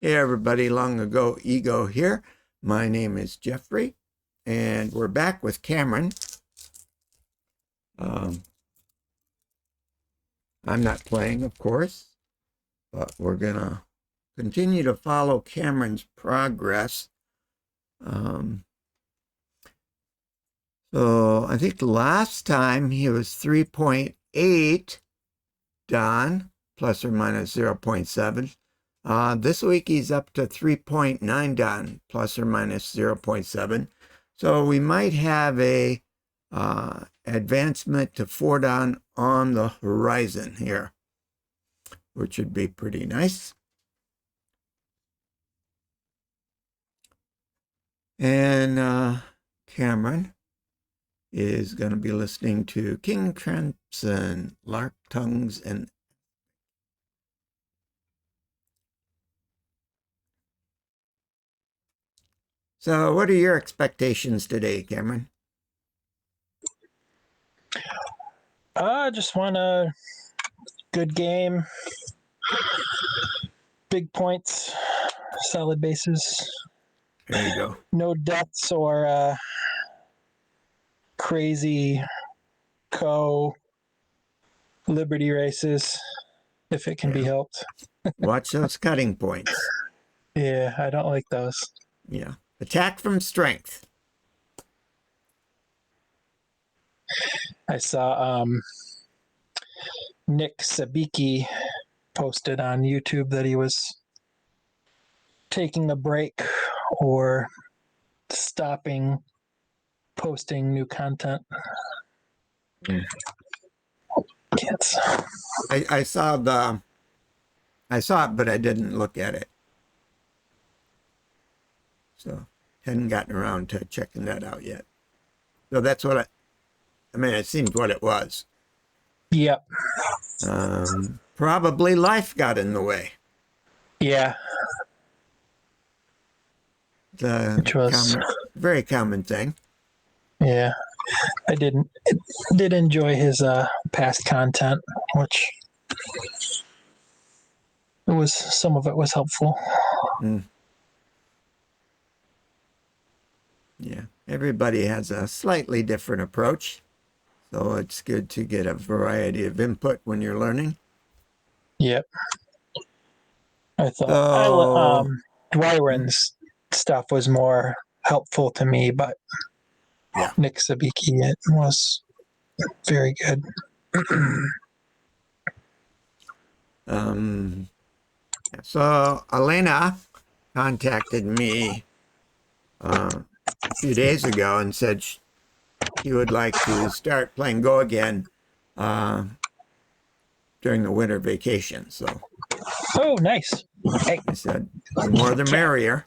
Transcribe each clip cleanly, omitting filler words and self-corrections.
Hey everybody, Long Ago Ego here. My name is Jeffrey, and we're back with Cameron. I'm not playing, of course, but we're going to continue to follow Cameron's progress. So I think last time he was 3.8 done, plus or minus 0.7. This week he's up to 3.9 done, plus or minus 0.7. So we might have a advancement to 4 down on the horizon here, which would be pretty nice. And Cameron is going to be listening to King Crimson, Lark Tongues, and so what are your expectations today, Cameron? I just want a good game, big points, solid bases. There you go. No deaths or crazy Liberty races, if it can be helped. Watch those cutting points. Yeah, I don't like those. Yeah. Attack from strength. I saw Nick Sabiki posted on YouTube that he was taking a break or stopping posting new content. Kids. I saw it, but I didn't look at it. So hadn't gotten around to checking that out yet. So that's what I mean, it seemed what it was. Yep. Probably life got in the way. Yeah. Which was very common thing. Yeah. I did enjoy his past content, which some of it was helpful. Yeah, everybody has a slightly different approach, so it's good to get a variety of input when you're learning. Yep. I thought Dwyron's stuff was more helpful to me, but yeah, Nick Sabiki was very good. So Elena contacted me a few days ago and said she would like to start playing Go again during the winter vacation. So, oh, nice. Hey. I said, the more the merrier.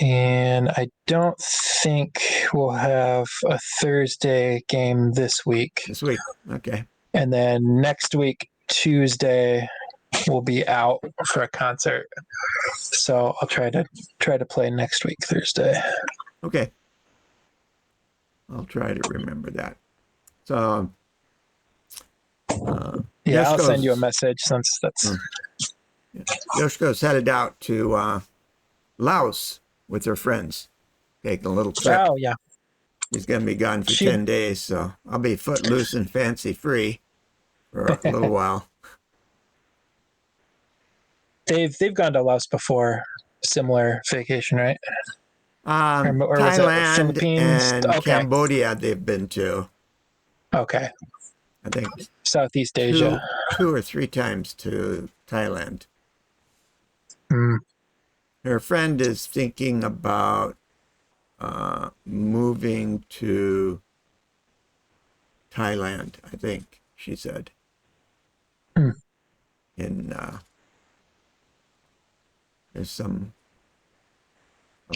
And I don't think we'll have a Thursday game this week. This week, okay. And then next week, Tuesday, we'll be out for a concert. So I'll try to play next week, Thursday. Okay. I'll try to remember that. So, yeah, I'll send you a message since that's. Yoshiko's headed out to Laos with her friends, taking a little trip. Oh, yeah. He's going to be gone for 10 days, so I'll be footloose and fancy free for a little while. They've gone to Laos before, similar vacation, right? Or Thailand and Cambodia they've been to. Okay. I think Southeast Asia. 2 or 3 times to Thailand. Her friend is thinking about moving to Thailand, I think she said. There's some.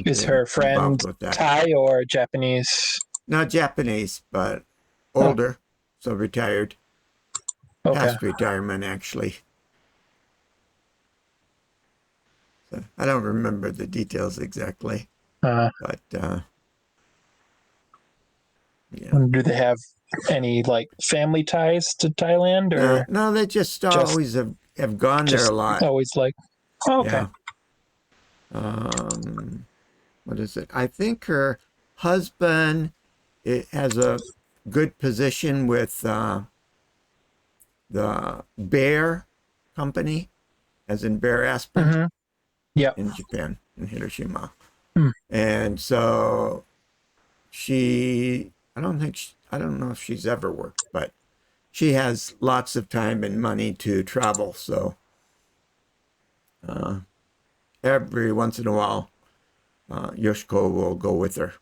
Is her friend Thai or Japanese? Not Japanese, but older, so retired. Okay. Past retirement, actually. So I don't remember the details exactly, but Yeah. Do they have any like family ties to Thailand, or No, they just just always have gone there just a lot. always like? Oh, okay. Yeah. What is it? I think her husband has a good position with the Bear Company, as in Bear Aspirin Mm-hmm. Yep. in Japan, in Hiroshima. Hmm. And so I don't know if she's ever worked, but she has lots of time and money to travel. So every once in a while, Yoshiko will go with her.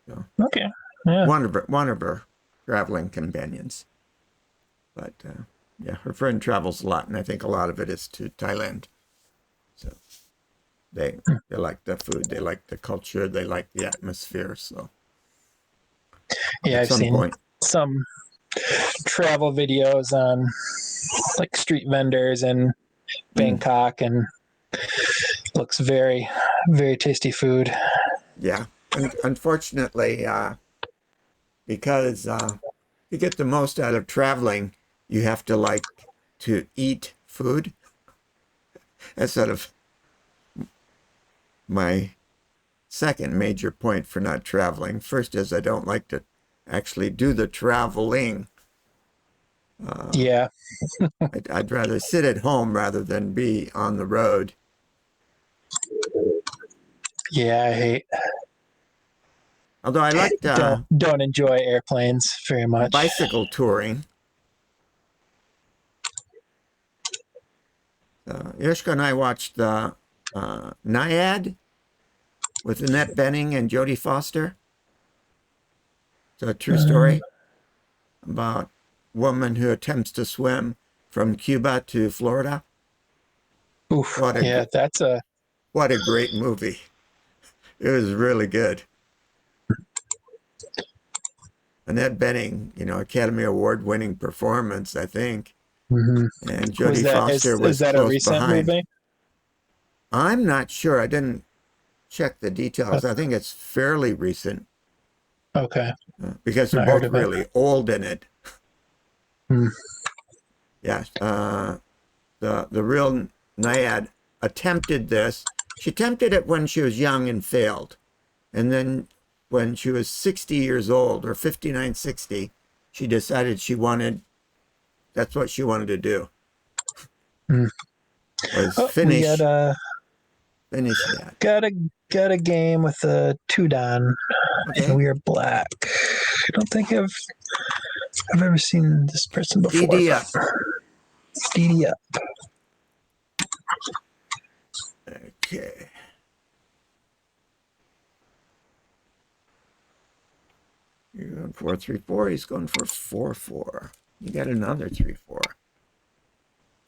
So Okay. Yeah. one of her traveling companions. But yeah, her friend travels a lot, and I think a lot of it is to Thailand. So they like the food, they like the culture, they like the atmosphere. So Yeah, at I've some seen point, some travel videos on like street vendors in Bangkok, and looks very, very tasty food. yeah. And unfortunately, because to get the most out of traveling, you have to like to eat food. That's sort of my second major point for not traveling. First is I don't like to actually do the traveling. Yeah. I'd rather sit at home rather than be on the road. Yeah, I hate Although I liked don't enjoy airplanes very much. bicycle touring. Yoshiko and I watched the Naiad with Annette Bening and Jodie Foster. It's a true story about a woman who attempts to swim from Cuba to Florida. Oof. What a Yeah, that's a what a great movie! It was really good. Annette Bening, Academy Award winning performance, I think, mhm. and Was Jodie that Foster is was that a close recent behind. movie? I'm not sure. I didn't check the details. I think it's fairly recent Okay, because they're not heard both of it. really old in it. Hmm. Yeah, the real Naiad attempted this. She attempted it when she was young and failed, and then when she was 60 years old or 59, 60, she decided that's what she wanted to do Hmm. was Oh, we got finish that. got a game with a Tudon, and Okay, we are black. I don't think I've ever seen this person before, DD but up. DD up. Okay. You're going 4-3-4. He's going for 4-4. You got another 3-4.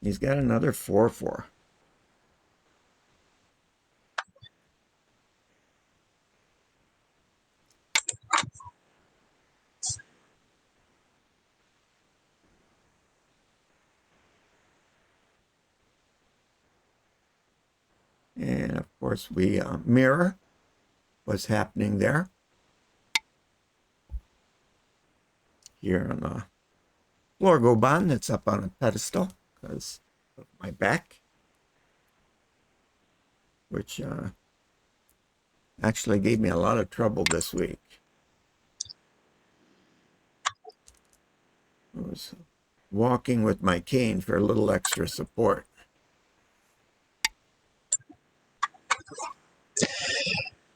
He's got another 4-4. And of course, we mirror what's happening there here on the Lorgoban that's up on a pedestal because of my back, which actually gave me a lot of trouble this week. I was walking with my cane for a little extra support.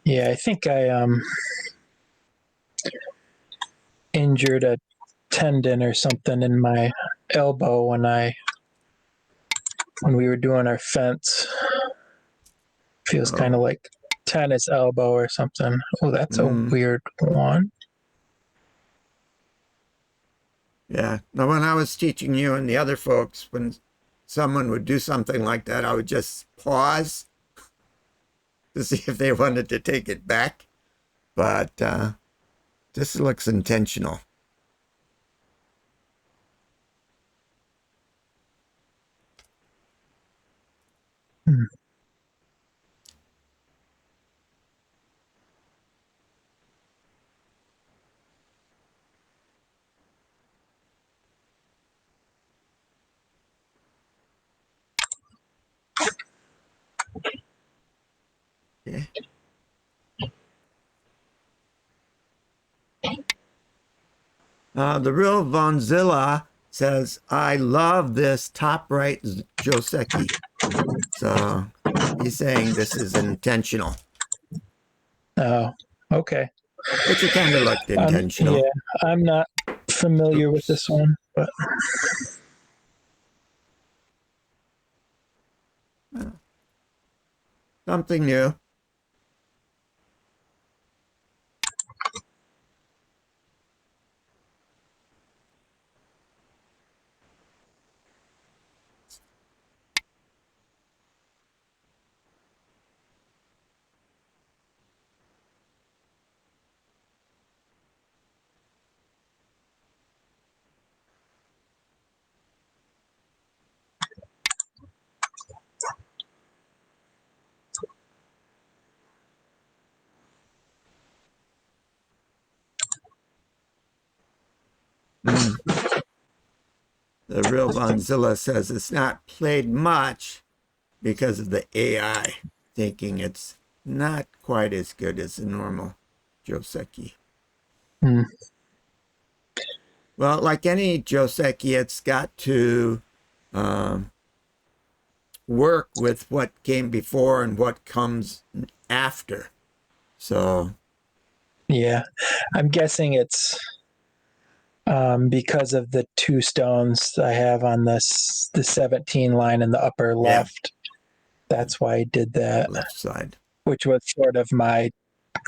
Yeah, I think I injured a tendon or something in my elbow when we were doing our fence. Feels kind of Oh, like tennis elbow or something. Oh, that's a weird one. yeah. Now, when I was teaching you and the other folks, when someone would do something like that, I would just pause to see if they wanted to take it back. But this looks intentional. Hmm. Okay. The real Vonzilla says, I love this top right Joseki. So he's saying this is intentional, Oh, okay. which it kind of looked intentional. Yeah, I'm not familiar with Oops. this one, but Something new. Mm. The real Vonzilla says it's not played much because of the AI, thinking it's not quite as good as the normal Joseki. hmm. Well, like any Joseki, it's got to work with what came before and what comes after. So, Yeah, I'm guessing it's because of the two stones I have on this the 17 line in the upper yeah, left. That's why I did that, left side. which was sort of my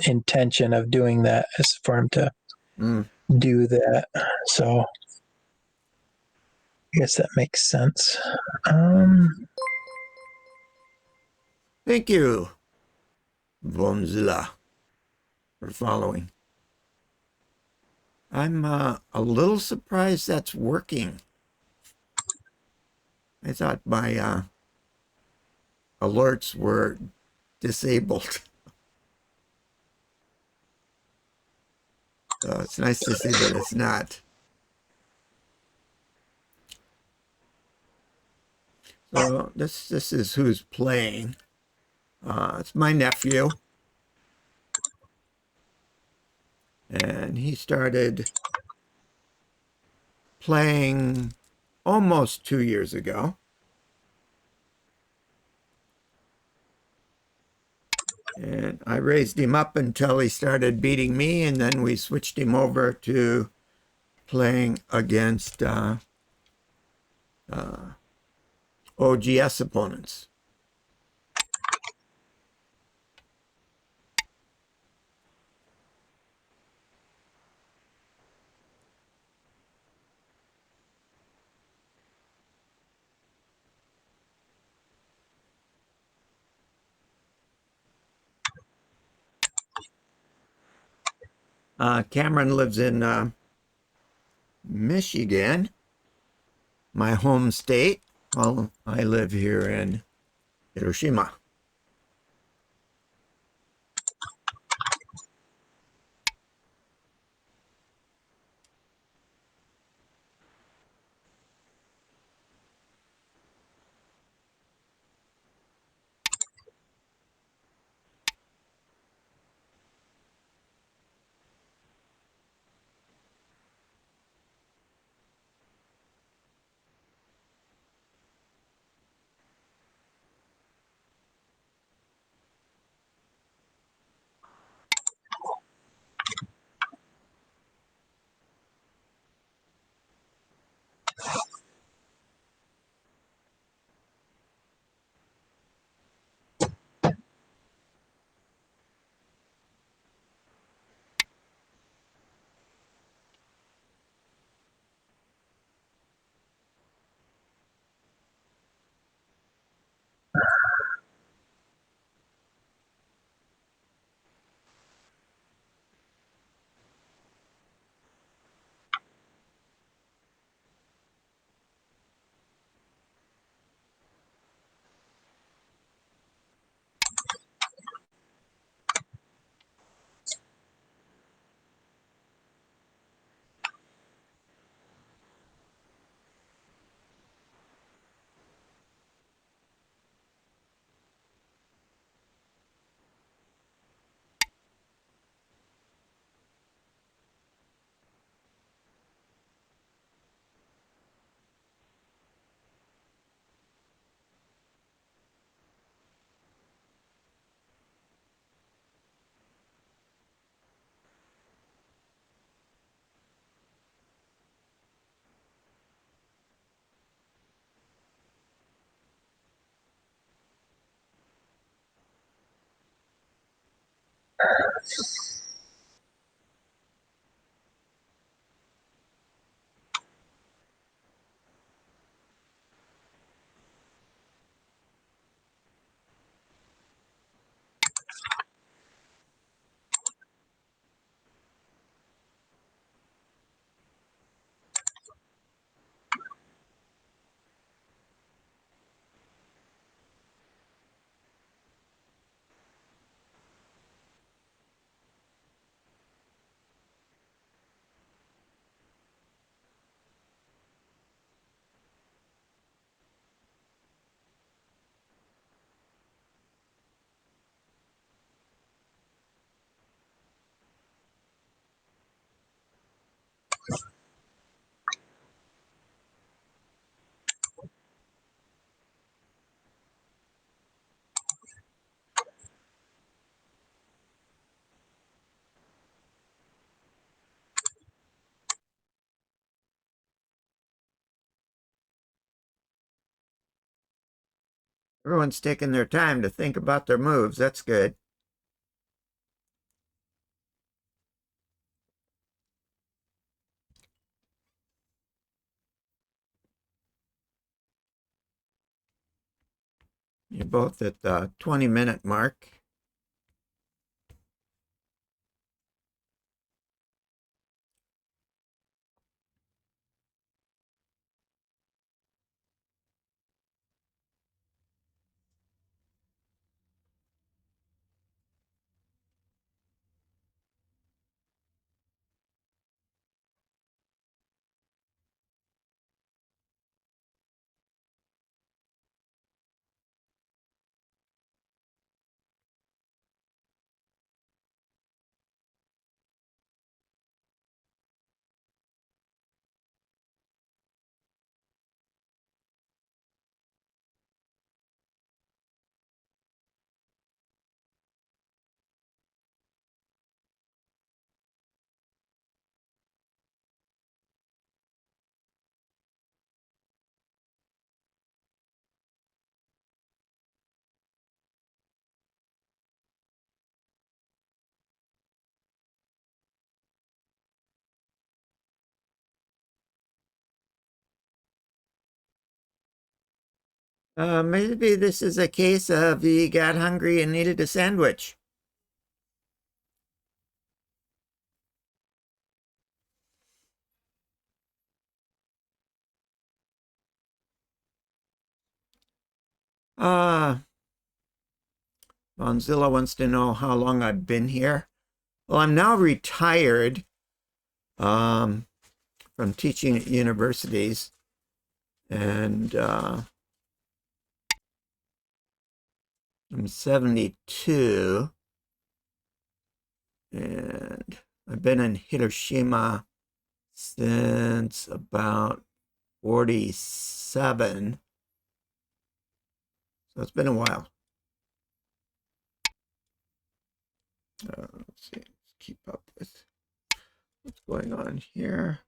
intention of doing that, is for him to Mm. do that. So I guess that makes sense. Thank you, Vonzilla, for following. I'm a little surprised that's working. I thought my alerts were disabled. So it's nice to see that it's not. So this is who's playing. It's my nephew, and he started playing almost 2 years ago. And I raised him up until he started beating me, and then we switched him over to playing against OGS opponents. Cameron lives in Michigan, my home state, while I live here in Hiroshima. Everyone's taking their time to think about their moves. That's good. You're both at the 20-minute mark. Maybe this is a case of you got hungry and needed a sandwich. Bonzilla wants to know how long I've been here. Well, I'm now retired from teaching at universities, and I'm 72, and I've been in Hiroshima since about 47. So it's been a while. Let's see, let's keep up with what's going on here.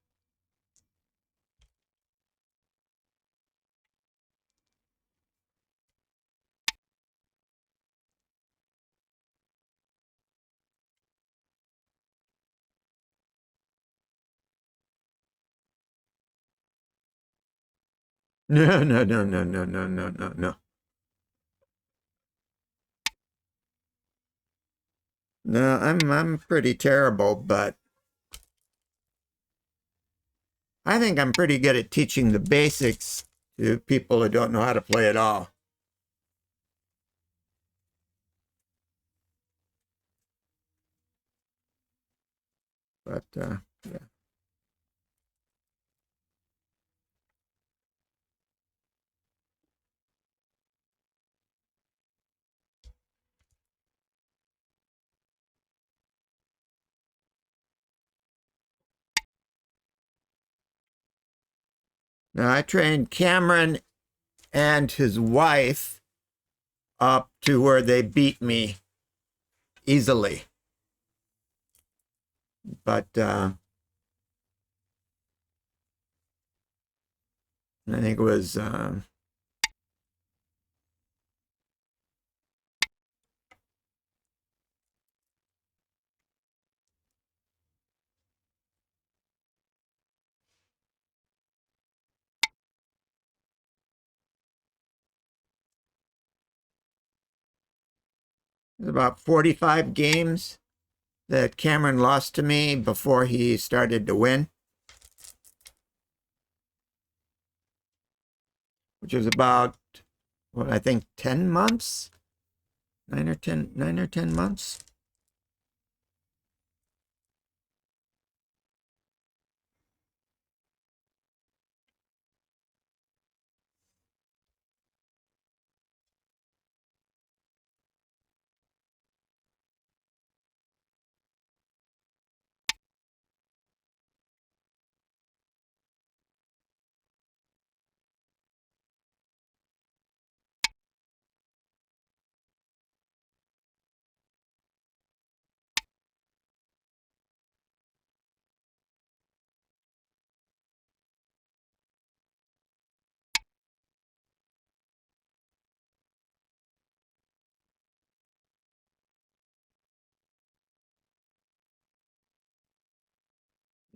No, no, no, no, no, no, no, no, no. No, I'm pretty terrible, but I think I'm pretty good at teaching the basics to people who don't know how to play at all. But yeah. Now I trained Cameron and his wife up to where they beat me easily. But I think it was There's about 45 games that Cameron lost to me before he started to win, which was about, what, I think 10 months? 9 or 10 months.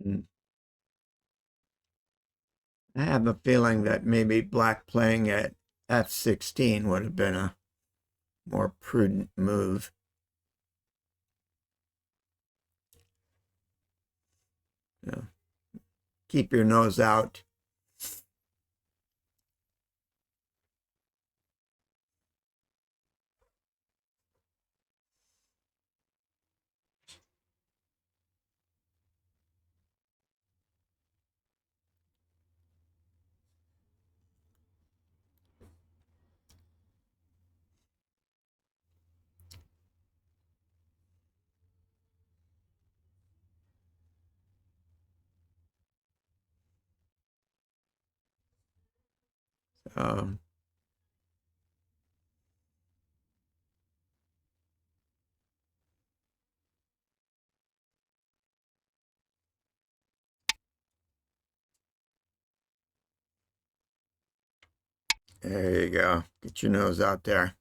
Mm. I have a feeling that maybe black playing at f16 would have been a more prudent move. Yeah. Keep your nose out. Um, there you go. Get your nose out there.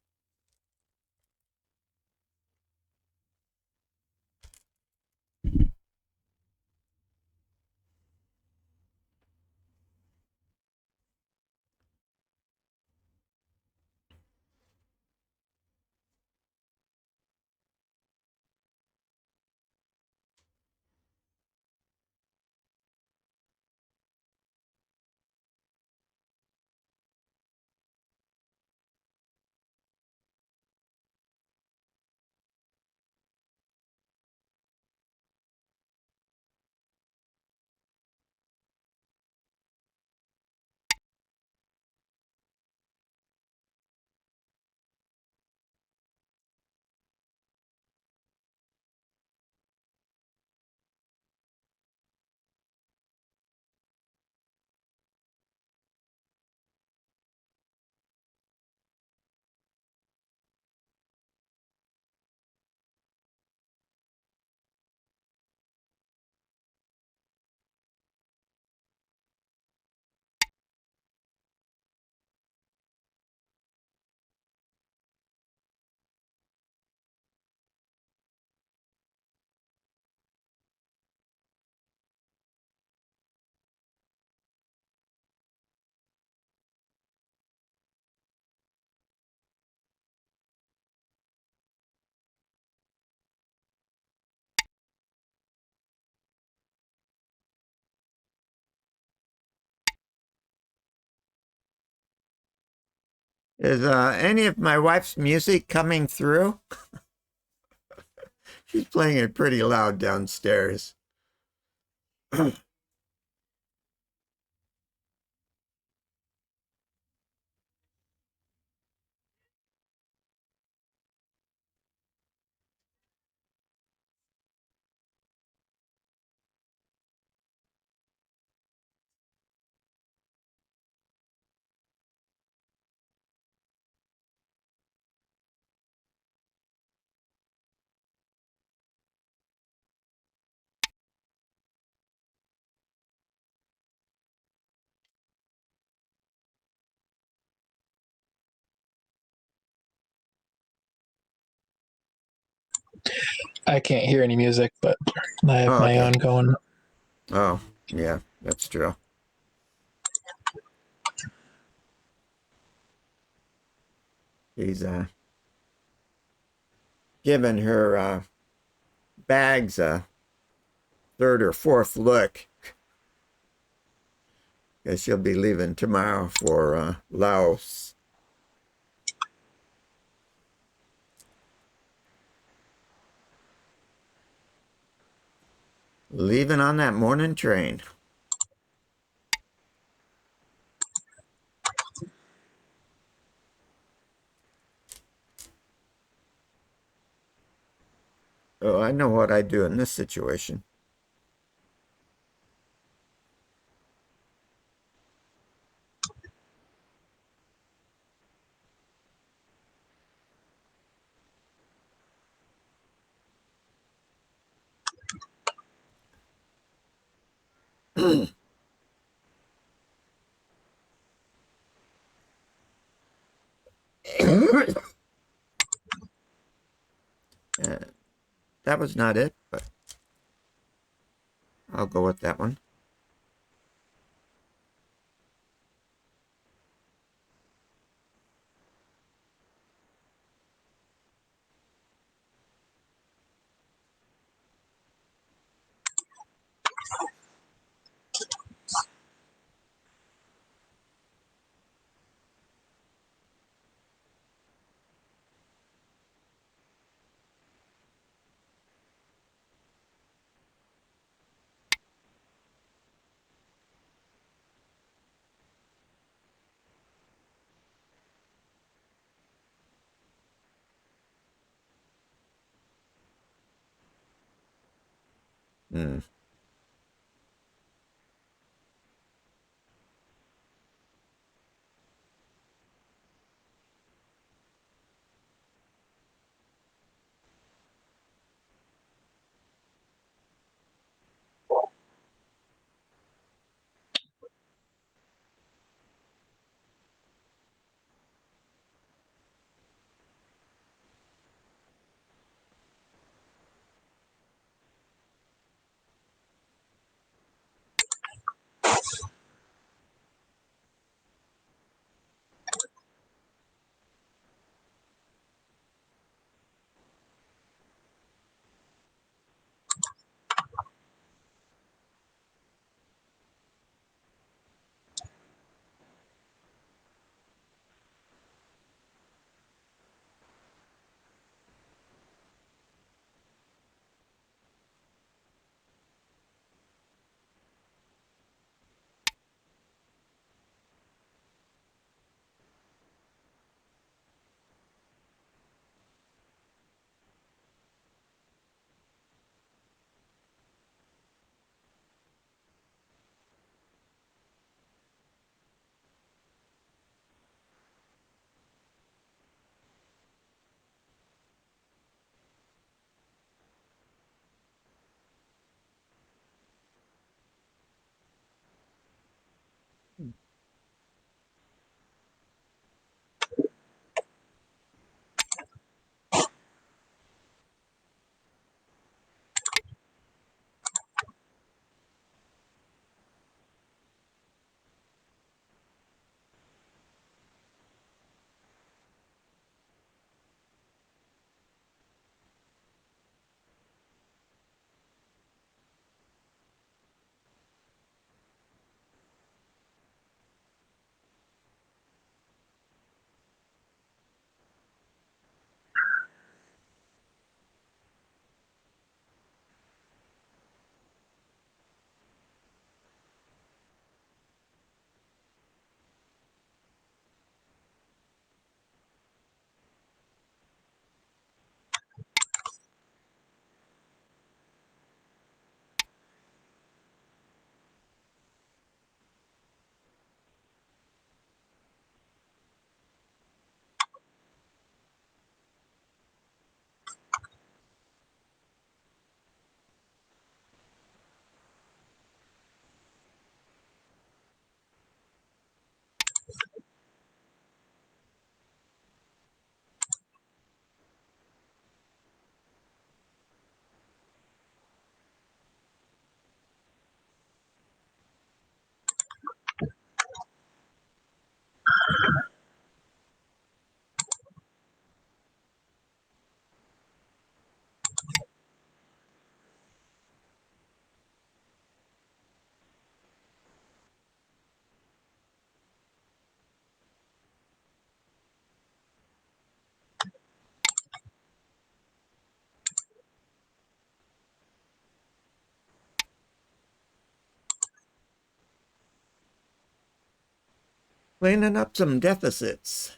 Is any of my wife's music coming through? She's playing it pretty loud downstairs. I can't hear any music, but I have Oh, my okay. own going. Oh, yeah, that's true. He's giving her bags a third or fourth look, because she'll be leaving tomorrow for Laos. Leaving on that morning train. Oh, I know what I'd do in this situation. That was not it, but I'll go with that one. Hmm. Cleaning up some deficits.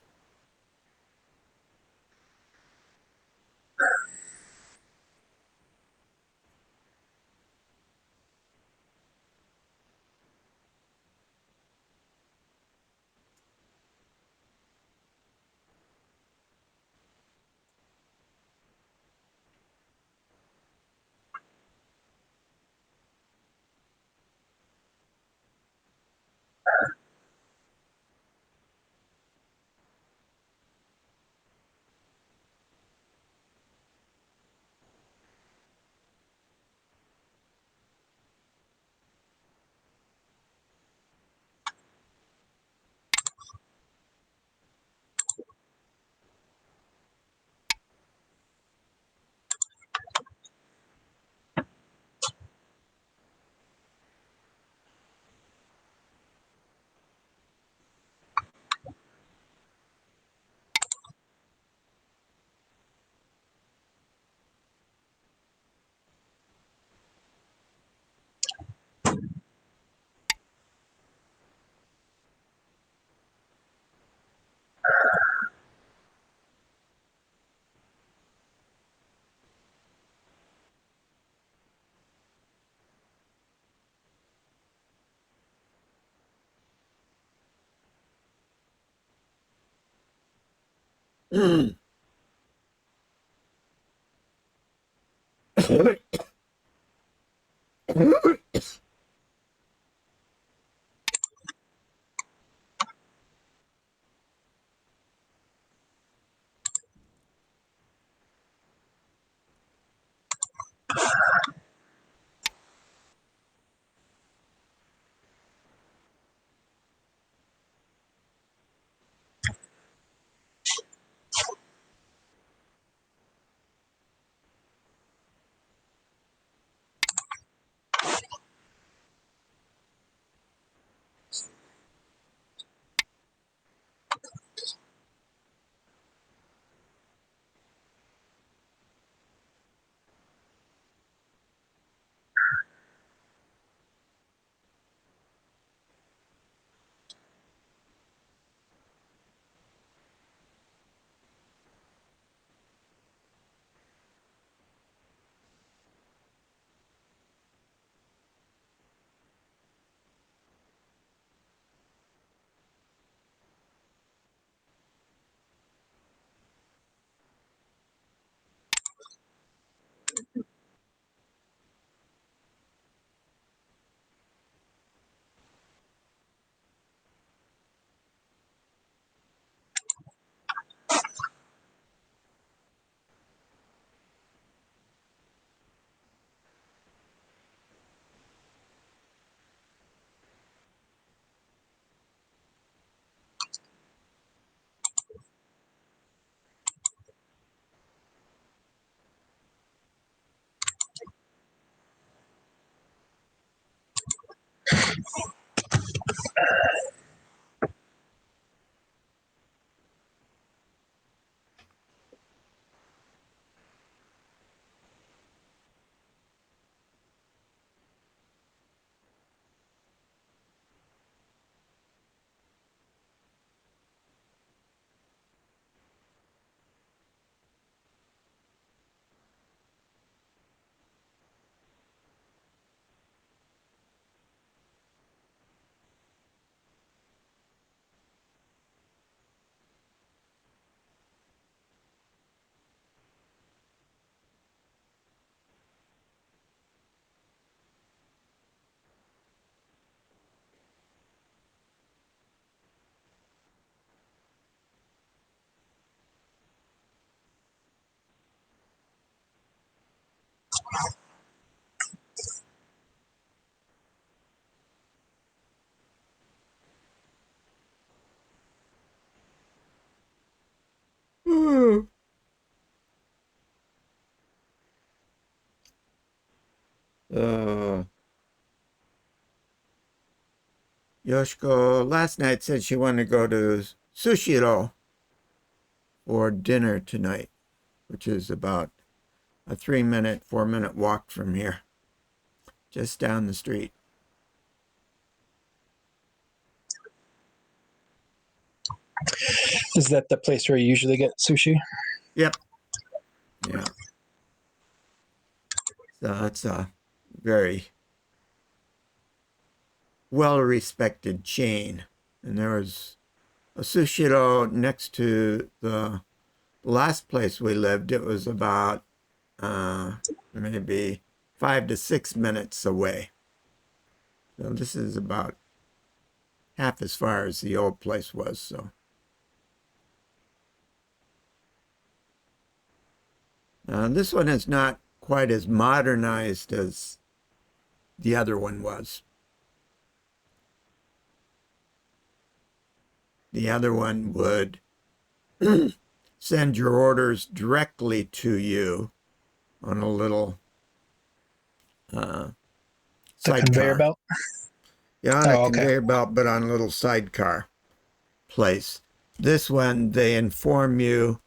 uh, Yoshiko last night said she wanted to go to Sushiro for dinner tonight, which is about a 3-minute, 4-minute walk from here, just down the street. Is that the place where you usually get sushi? Yep. Yeah. So it's a very well-respected chain. And there was a Sushiro next to the last place we lived. It was about maybe 5 to 6 minutes away. So this is about half as far as the old place was. So this one is not quite as modernized as the other one was. The other one would send your orders directly to you on a little The conveyor sidecar. belt? Yeah, on a Oh, okay. conveyor belt, but on a little sidecar place. This one, they inform you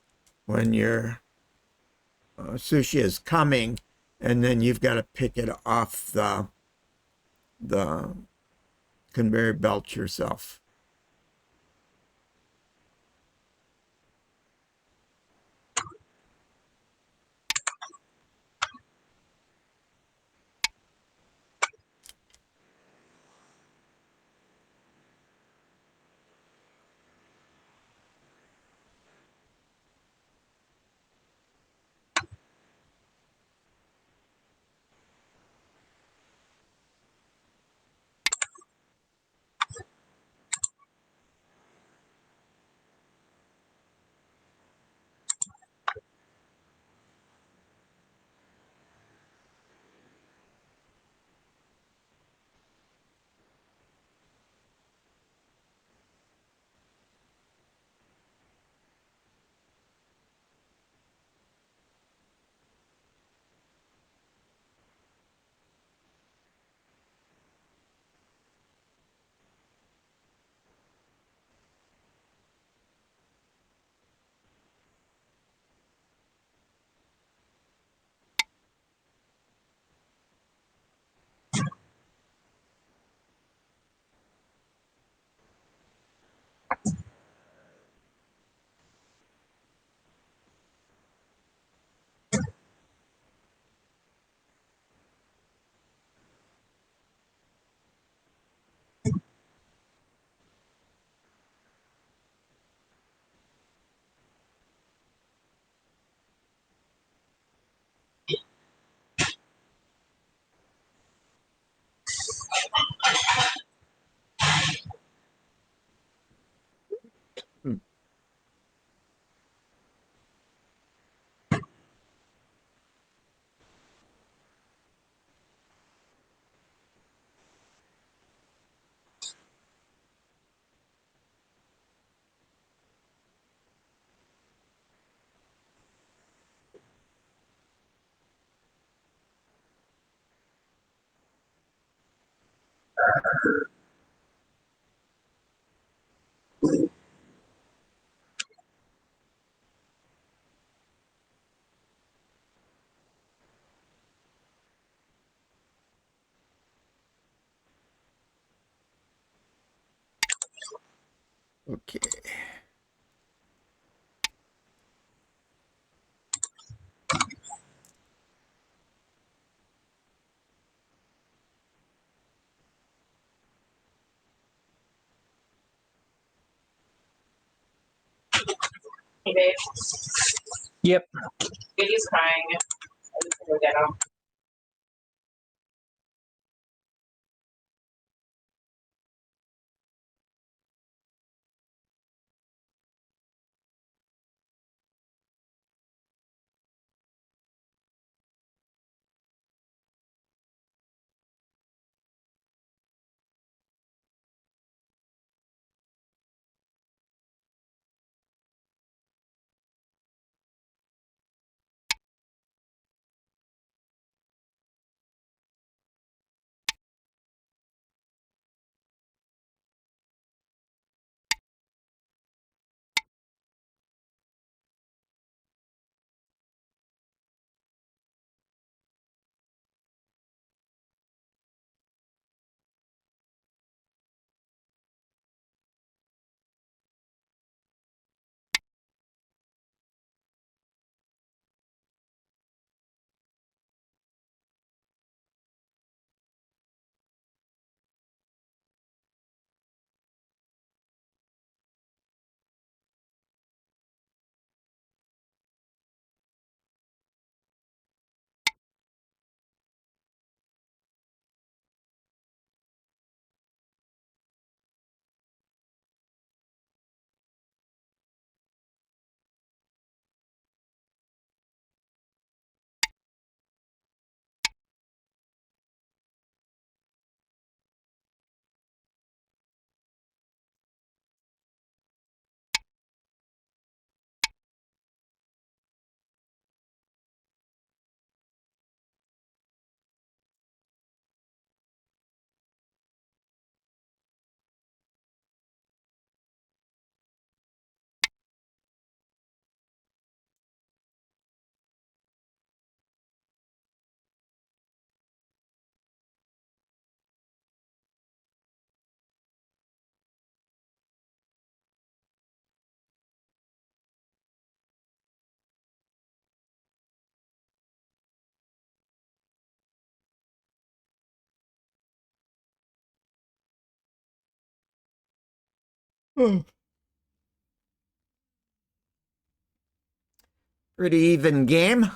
when your sushi is coming, and then you've got to pick it off the conveyor belt yourself. Hmm. Okay. Hey, babe. Yep. Baby's crying. I just gonna get him. Pretty even game.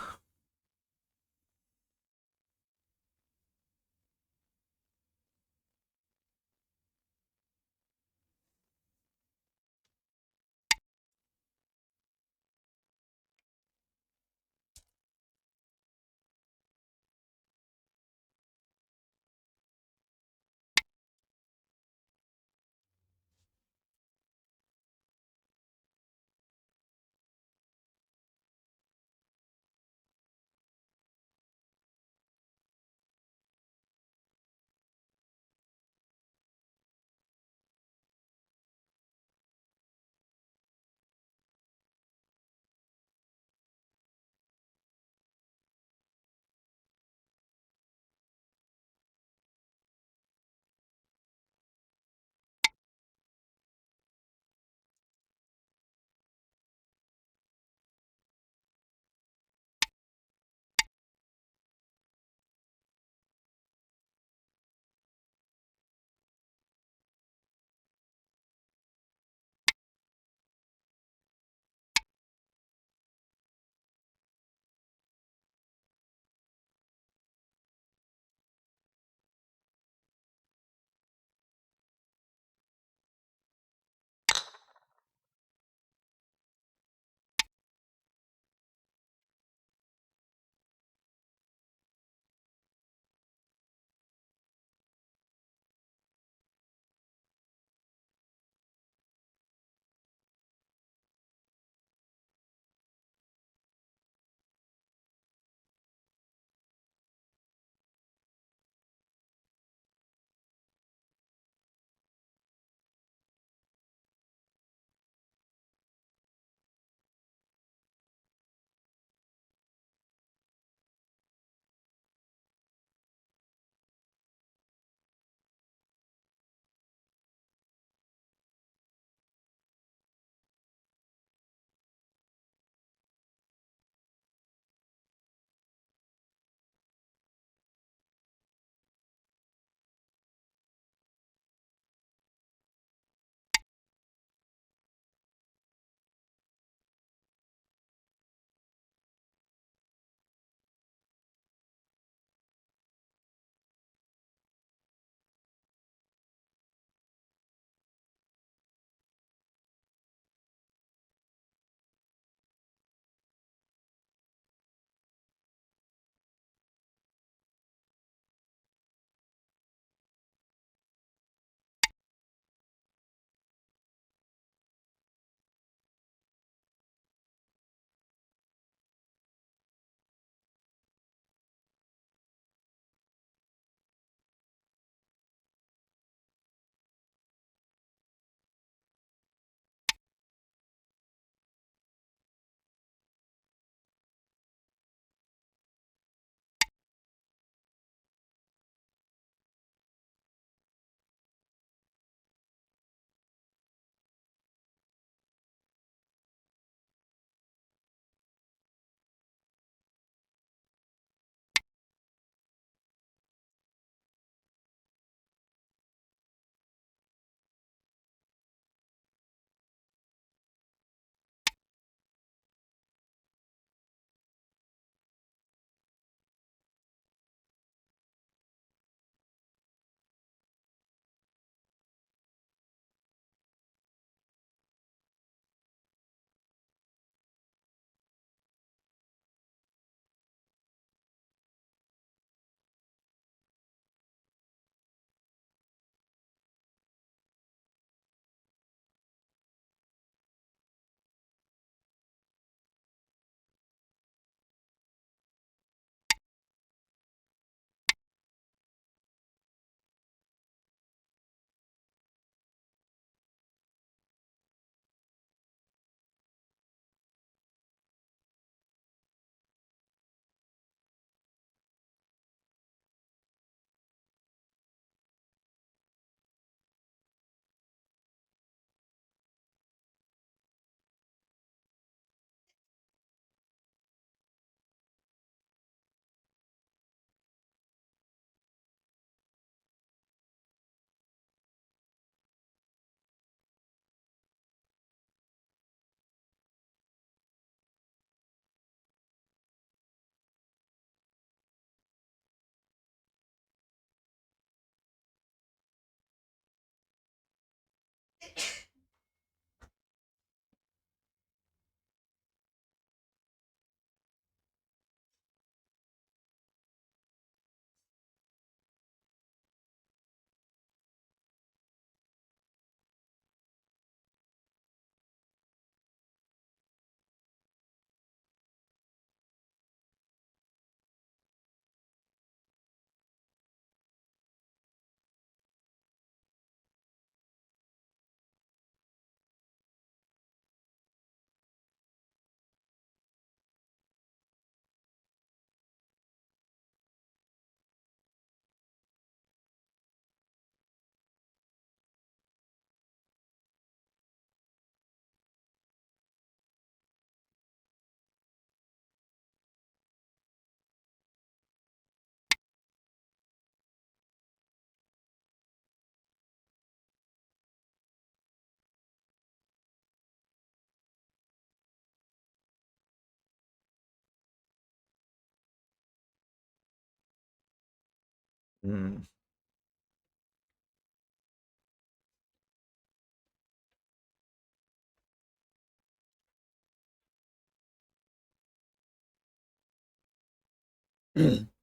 Hmm.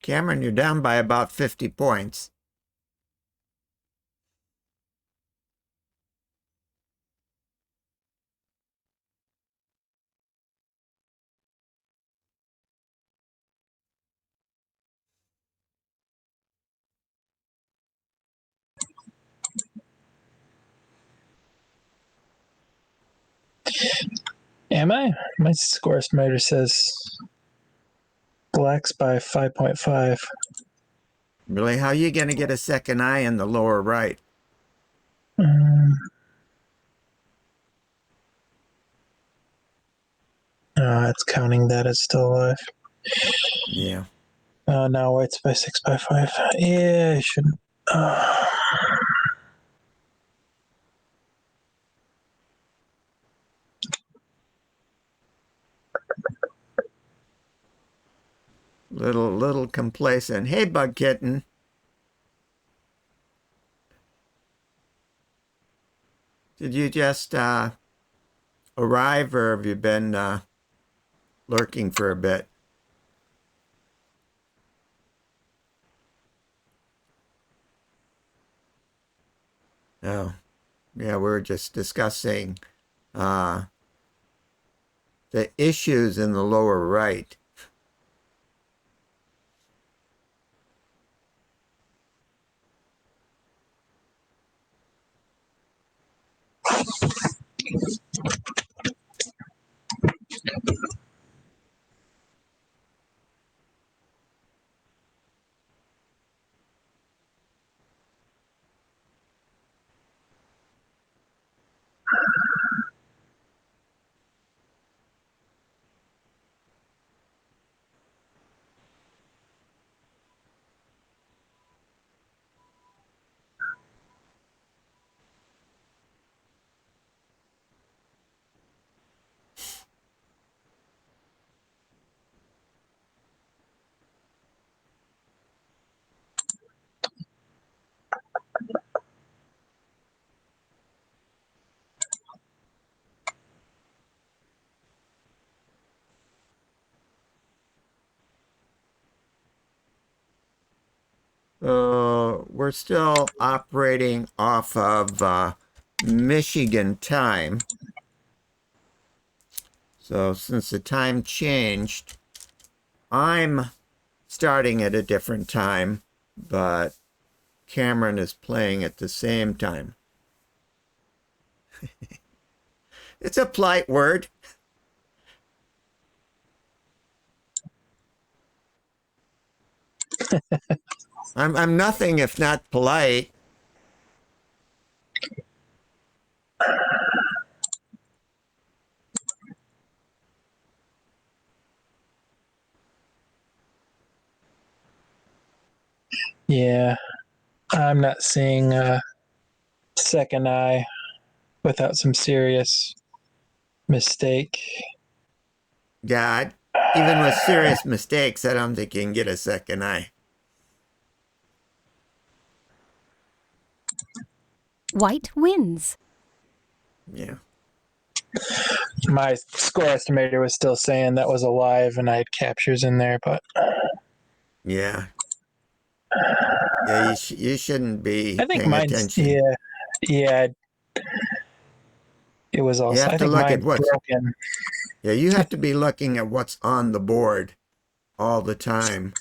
Cameron, you're down by about 50 points. Am I? My score estimator says Black's by 5.5. Really, how are you going to get a second eye in the lower right? It's counting that as still alive. Yeah. Now White's by 6/5. Yeah, I shouldn't. Little complacent. Hey, Bug Kitten. Did you just arrive, or have you been lurking for a bit? Oh, yeah, we were just discussing the issues in the lower right. We're still operating off of Michigan time. So since the time changed, I'm starting at a different time, but Cameron is playing at the same time. It's a polite word. I'm nothing if not polite. Yeah, I'm not seeing a second eye without some serious mistake. God, even with serious mistakes, I don't think you can get a second eye. White wins. Yeah. My score estimator was still saying that was alive and I had captures in there, but Yeah. Yeah, you shouldn't be I think paying mine's, attention. yeah, it was You also, have I to think look at mine's what's, broken. yeah, you have to be looking at what's on the board all the time.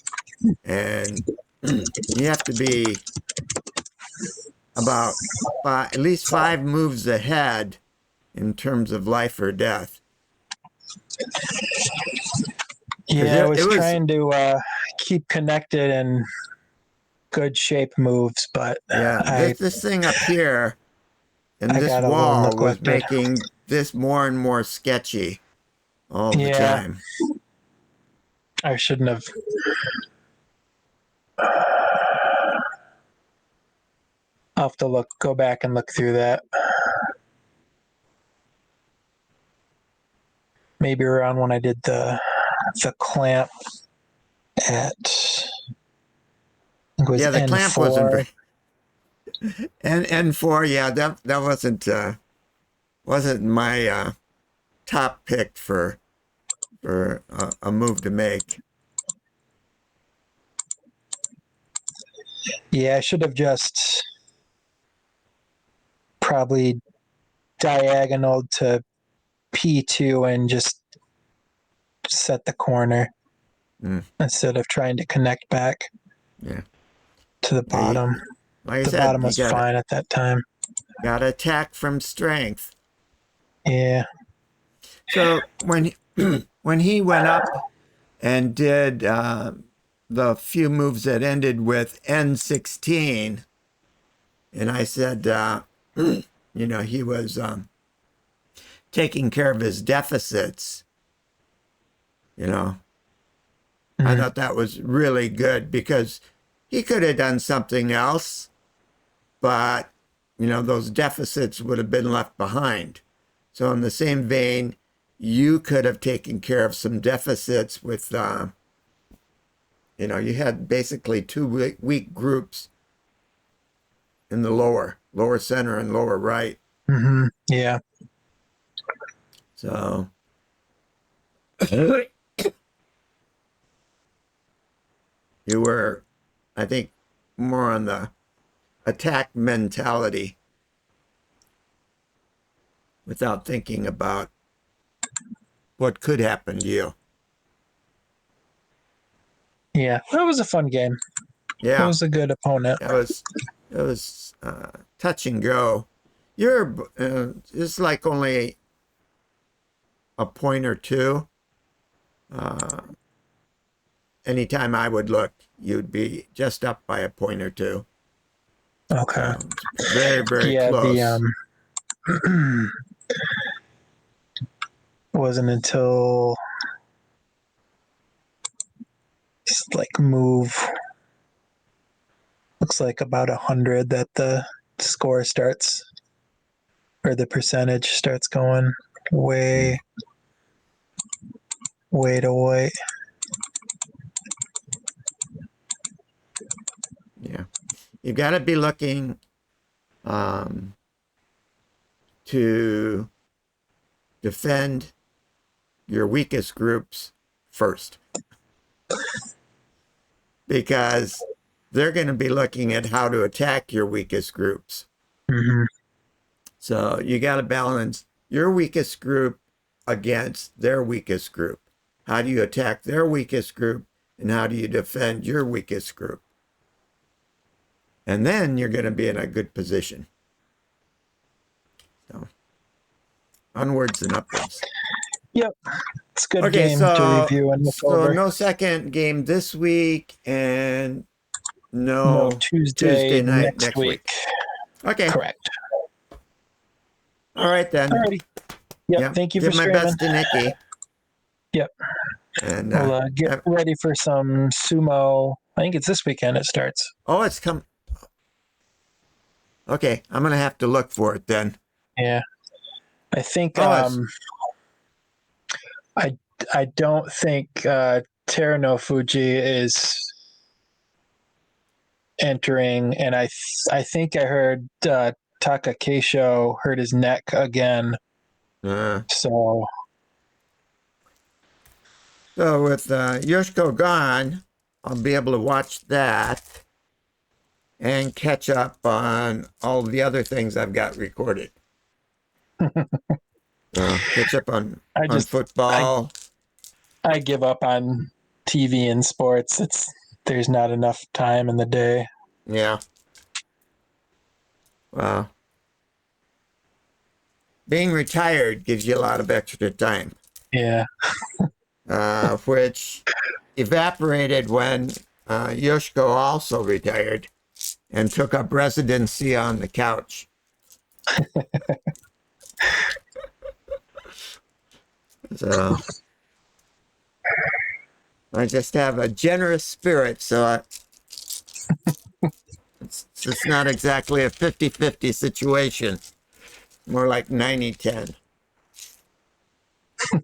And you have to be about at least 5 moves ahead in terms of life or death. Because Yeah, I it was was, trying to keep connected and good shape moves, but yeah, this thing up here and I this got a little wall was neglected. making this more and more sketchy all the Yeah, time. I shouldn't have. I'll have to go back and look through that. Maybe around when I did the clamp at think it was Yeah, the clamp N4. wasn't very. And N4, yeah, that wasn't my top pick for a move to make. Yeah, I should have just probably diagonal to P2 and just set the corner instead of trying to connect back Yeah. to the bottom. Like I The said, bottom you was fine at that time. gotta attack from strength. Yeah. So when when he went up and did the few moves that ended with N16, and I said, he was taking care of his deficits. I thought that was really good because he could have done something else, but those deficits would have been left behind. So in the same vein, you could have taken care of some deficits with, you had basically two weak groups in the lower center and lower right. Yeah. So you were, I think, more on the attack mentality without thinking about what could happen to you. Yeah. That was a fun game. Yeah. It was a good opponent. It was touch and go. You're it's like only a point or two. Anytime I would look, you'd be just up by a point or two. Okay. Very, very Yeah, close. Wasn't until move looks like about 100 that the score starts, or the percentage starts going way to white. Yeah, you got to be looking to defend your weakest groups first, because they're going to be looking at how to attack your weakest groups. So you got to balance your weakest group against their weakest group. How do you attack their weakest group, and how do you defend your weakest group? And then you're going to be in a good position. So, onwards and upwards. Yep. It's a good game to review and look over. No second game this week, and no Tuesday night next week. Okay. Correct. All right, then. Alrighty. Yep. Thank you for streaming. Give my best to Nikki. Yep. And we'll get ready for some sumo. I think it's this weekend it starts. Oh, it's come. Okay, I'm going to have to look for it then. Yeah. I think I don't think Teruno Fuji is entering, and I think I heard Taka Keisho hurt his neck again. So with Yoshiko gone, I'll be able to watch that and catch up on all the other things I've got recorded. Catch up on football. I give up on TV and sports. There's not enough time in the day. Yeah. Well, being retired gives you a lot of extra time. Yeah. Which evaporated when Yoshiko also retired and took up residency on the couch. So I just have a generous spirit, so it's not exactly a 50-50 situation. More like 90-10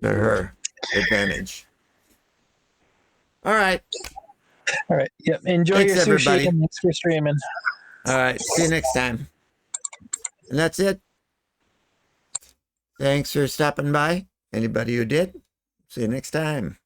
to her advantage. All right. All right. Yep. Enjoy Thanks, your sushi everybody. and thanks for streaming. All right. See you next time. And that's it. Thanks for stopping by. Anybody who did, see you next time.